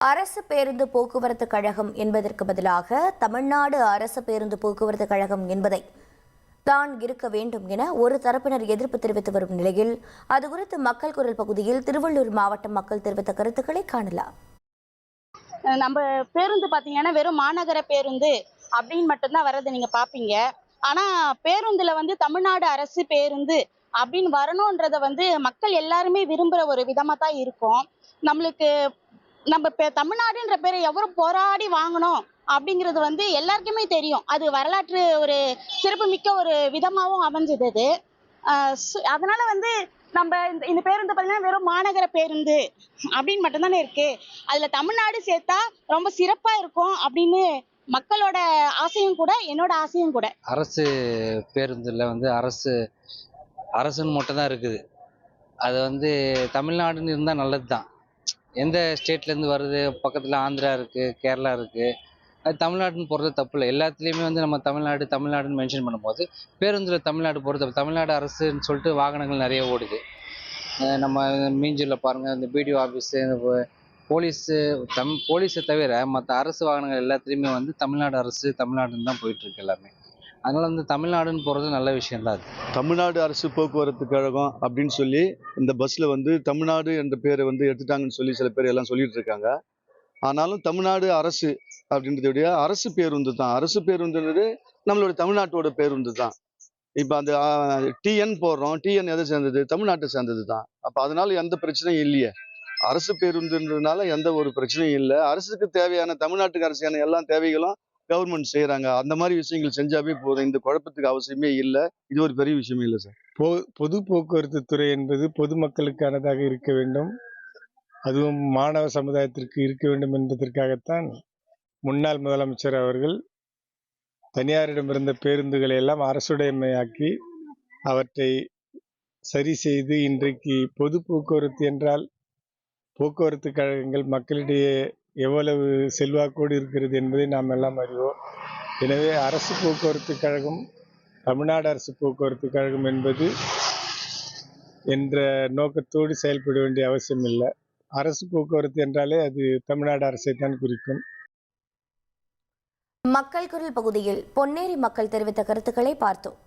அரசு பேருந்து போக்குவரத்து கழகம் என்பதற்கு பதிலாக தமிழ்நாடு அரசு பேருந்து போக்குவரத்து கழகம் என்பதை தான் இருக்க வேண்டும் என ஒரு தரப்பினர் எதிர்ப்பு தெரிவித்து வரும் நிலையில் அது குறித்து மக்கள் குரல் பகுதியில் திருவள்ளூர் மாவட்ட மக்கள் தெரிவித்த கருத்துக்களை காணலாம். நம்ம பேருந்து பாத்தீங்கன்னா வெறும் மாநகர பேருந்து அப்படின்னு மட்டும்தான் வர்றதை நீங்க பாப்பீங்க. ஆனா பேருந்துல தமிழ்நாடு அரசு பேருந்து அப்படின்னு வரணும்ன்றத மக்கள் எல்லாருமே விரும்புற ஒரு விதமா தான் இருக்கும். நம்மளுக்கு நம்ம தமிழ்நாடுன்ற பேரை எவரும் போராடி வாங்கணும் அப்படிங்கிறது எல்லாருக்குமே தெரியும். அது வரலாற்று ஒரு சிறப்புமிக்க ஒரு விதமாகவும் அமைஞ்சது அது. அதனால நம்ம இந்த பேருந்து பார்த்தீங்கன்னா வெறும் மாநகர பேருந்து அப்படின்னு மட்டும்தானே இருக்கு. அதுல தமிழ்நாடு சேர்த்தா ரொம்ப சிறப்பா இருக்கும் அப்படின்னு மக்களோட ஆசையும் கூட, என்னோட ஆசையும் கூட. அரசு பேருந்துல அரசுன்னு மட்டும் தான் இருக்குது. அது தமிழ்நாடுன்னு இருந்தால் நல்லது தான். எந்த ஸ்டேட்லேருந்து வருது, பக்கத்தில் ஆந்திரா இருக்குது, கேரளா இருக்குது, அது தமிழ்நாடுன்னு போகிறது தப்பு இல்லை. எல்லாத்துலேயுமே நம்ம தமிழ்நாடுன்னு மென்ஷன் பண்ணும்போது பேருந்தில் தமிழ்நாடு போகிறது தமிழ்நாடு அரசுன்னு சொல்லிட்டு வாகனங்கள் நிறைய ஓடுது. நம்ம மீஞ்சூரில் பாருங்கள், இந்த பிடிஓ ஆஃபீஸு, இந்த போலீஸை தவிர மற்ற அரசு வாகனங்கள் எல்லாத்துலேயுமே தமிழ்நாடு அரசு தமிழ்நாடுன்னு தான் போயிட்டுருக்கு எல்லாமே. அதனால் தமிழ்நாடுன்னு போகிறது நல்ல விஷயம் தான். அது தமிழ்நாடு அரசு போக்குவரத்து கழகம் அப்படின்னு சொல்லி இந்த பஸ்ஸில் தமிழ்நாடு என்ற பேரை எடுத்துட்டாங்கன்னு சொல்லி சில பேர் எல்லாம் சொல்லிட்டு இருக்காங்க. ஆனாலும் தமிழ்நாடு அரசு அப்படின்றத அரசு பேருந்து தான். அரசு பேருந்துன்றது நம்மளோட தமிழ்நாட்டோட பேருந்து தான். இப்போ அந்த டிஎன் போடுறோம், டிஎன் எதை சேர்ந்தது? தமிழ்நாட்டை சேர்ந்தது தான். அப்போ அதனால எந்த பிரச்சனையும் இல்லையே. அரசு பேருந்துன்றதுனால எந்த ஒரு பிரச்சனையும் இல்லை. அரசுக்கு தேவையான தமிழ்நாட்டுக்கு அரசியான எல்லா தேவைகளும் கவர்மெண்ட் செய்யறாங்க. அந்த மாதிரி விஷயங்கள் செஞ்சாவே போதும். இந்த குழப்பத்துக்கு அவசியமே இல்லை. இது ஒரு பெரிய விஷயமே இல்லை சார். பொது போக்குவரத்து துறை என்பது பொதுமக்களுக்கானதாக இருக்க வேண்டும், அதுவும் மாணவ சமுதாயத்திற்கு இருக்க வேண்டும் என்பதற்காகத்தான் முன்னாள் முதலமைச்சர் அவர்கள் தனியாரிடமிருந்த பேருந்துகளை எல்லாம் அரசுடைமையாக்கி அவற்றை சரி செய்து இன்றைக்கு பொது போக்குவரத்து என்றால் போக்குவரத்து கழகங்கள் மக்களிடையே எவ்வளவு செல்வாக்கோடு இருக்கிறது என்பதை நாம் எல்லாம் அறிவோம். எனவே அரசு போக்குவரத்து கழகம் தமிழ்நாடு அரசு போக்குவரத்து கழகம் என்பது என்ற நோக்கத்தோடு செயல்பட வேண்டிய அவசியம் இல்லை. அரசு போக்குவரத்து என்றாலே அது தமிழ்நாடு அரசை தான் குறிக்கும். மக்கள் குரல் பகுதியில் பொன்னேரி மக்கள் தெரிவித்த கருத்துக்களை பார்த்தோம்.